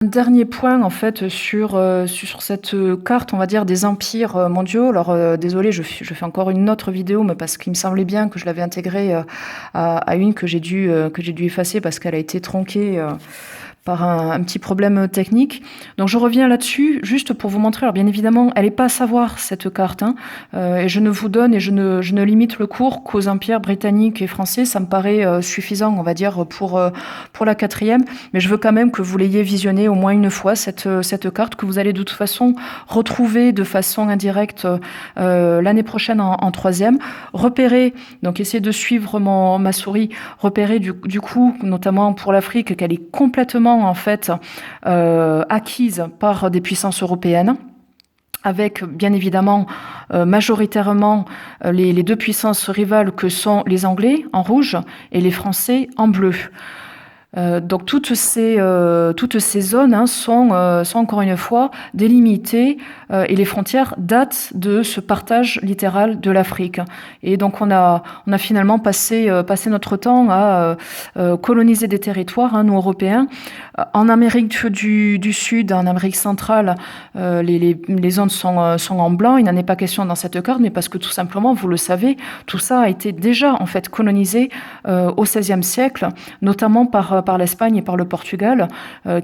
Un dernier point en fait sur cette, carte, on va dire, des empires, mondiaux. Alors, désolée, je fais encore une autre vidéo, mais parce qu'il me semblait bien que je l'avais intégrée, à une que j'ai dû effacer parce qu'elle a été tronquée, par un petit problème technique. Donc je reviens là-dessus, juste pour vous montrer. Alors bien évidemment, elle n'est pas à savoir, cette carte, hein, et je ne vous donne et je ne limite le cours qu'aux empires britanniques et français. Ça me paraît suffisant, on va dire, pour la quatrième. Mais je veux quand même que vous l'ayez visionnée au moins une fois, cette carte, que vous allez de toute façon retrouver de façon indirecte l'année prochaine en troisième. Repérer, donc essayez de suivre ma souris, repérer du coup, notamment pour l'Afrique, qu'elle est complètement en fait acquise par des puissances européennes, avec bien évidemment majoritairement les deux puissances rivales que sont les Anglais en rouge et les Français en bleu. Donc toutes ces zones, hein, sont encore une fois délimitées, et les frontières datent de ce partage littéral de l'Afrique. Et donc on a finalement passé notre temps à coloniser des territoires, hein, nous Européens. En Amérique du Sud, en Amérique centrale, les zones sont en blanc. Il n'en est pas question dans cette carte, mais parce que tout simplement, vous le savez, tout ça a été déjà en fait colonisé au XVIe siècle, notamment par l'Espagne et par le Portugal,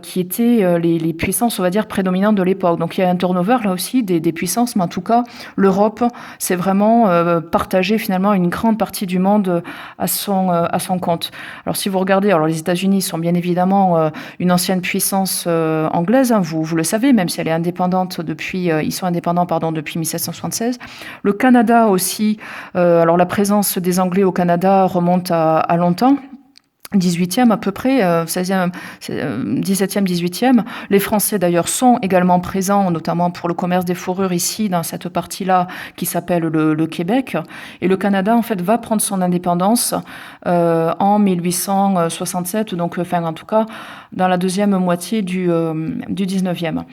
qui étaient les puissances, on va dire, prédominantes de l'époque. Donc il y a un turnover là aussi des puissances, mais en tout cas, l'Europe s'est vraiment partagée finalement une grande partie du monde à son compte. Alors si vous regardez, alors les États-Unis sont bien évidemment une ancienne puissance anglaise, hein, vous le savez, même si elle est indépendante depuis, ils sont indépendants depuis 1776. Le Canada aussi, alors la présence des Anglais au Canada remonte à longtemps. 18e à peu près, 16e, 17e, 18e. Les Français d'ailleurs sont également présents, notamment pour le commerce des fourrures ici, dans cette partie-là qui s'appelle le Québec. Et le Canada, en fait, va prendre son indépendance en 1867, donc en tout cas dans la deuxième moitié du 19e.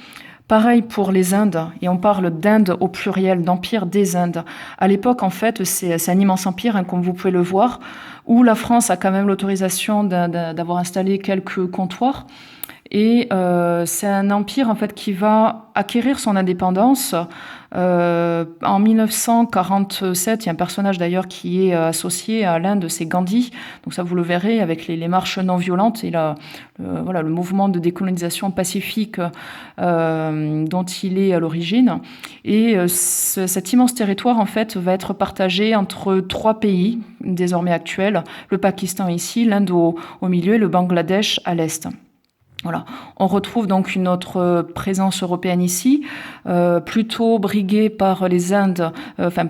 Pareil pour les Indes, et on parle d'Inde au pluriel, d'empire des Indes. À l'époque, en fait, c'est un immense empire, hein, comme vous pouvez le voir, où la France a quand même l'autorisation d'avoir installé quelques comptoirs. Et c'est un empire en fait qui va acquérir son indépendance en 1947. Il y a un personnage d'ailleurs qui est associé à l'Inde, c'est Gandhi. Donc ça vous le verrez avec les marches non violentes et le mouvement de décolonisation pacifique dont il est à l'origine. Et cet immense territoire en fait va être partagé entre trois pays désormais actuels: le Pakistan ici, l'Inde au milieu et le Bangladesh à l'est. Voilà. On retrouve donc une autre présence européenne ici, plutôt briguée par les Indes,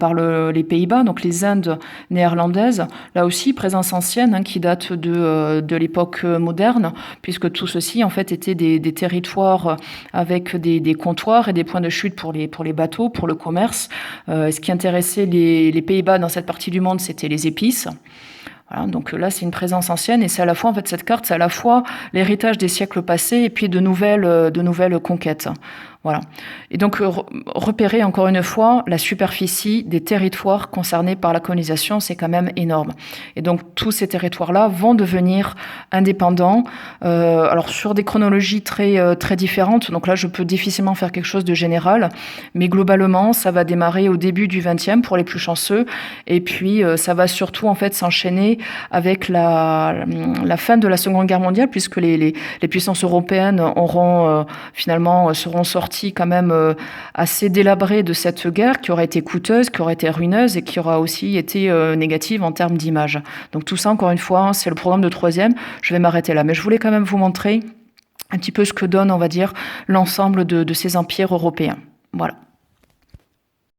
par les Pays-Bas, donc les Indes néerlandaises. Là aussi, présence ancienne, hein, qui date de l'époque moderne, puisque tout ceci en fait était des territoires avec des comptoirs et des points de chute pour les bateaux, pour le commerce. Ce qui intéressait les Pays-Bas dans cette partie du monde, c'était les épices. Voilà, donc là, c'est une présence ancienne et c'est à la fois, en fait, cette carte, c'est à la fois l'héritage des siècles passés et puis de nouvelles conquêtes. Voilà. Et donc, repérer encore une fois la superficie des territoires concernés par la colonisation, c'est quand même énorme. Et donc, tous ces territoires-là vont devenir indépendants. Alors, sur des chronologies très différentes. Donc là, je peux difficilement faire quelque chose de général. Mais globalement, ça va démarrer au début du XXe pour les plus chanceux. Et puis, ça va surtout, en fait, s'enchaîner avec la fin de la Seconde Guerre mondiale, puisque les puissances européennes seront sorties quand même assez délabrées de cette guerre qui aurait été coûteuse, qui aurait été ruineuse et qui aura aussi été négative en termes d'image. Donc tout ça, encore une fois, c'est le programme de troisième. Je vais m'arrêter là, mais je voulais quand même vous montrer un petit peu ce que donne, on va dire, l'ensemble de ces empires européens. Voilà.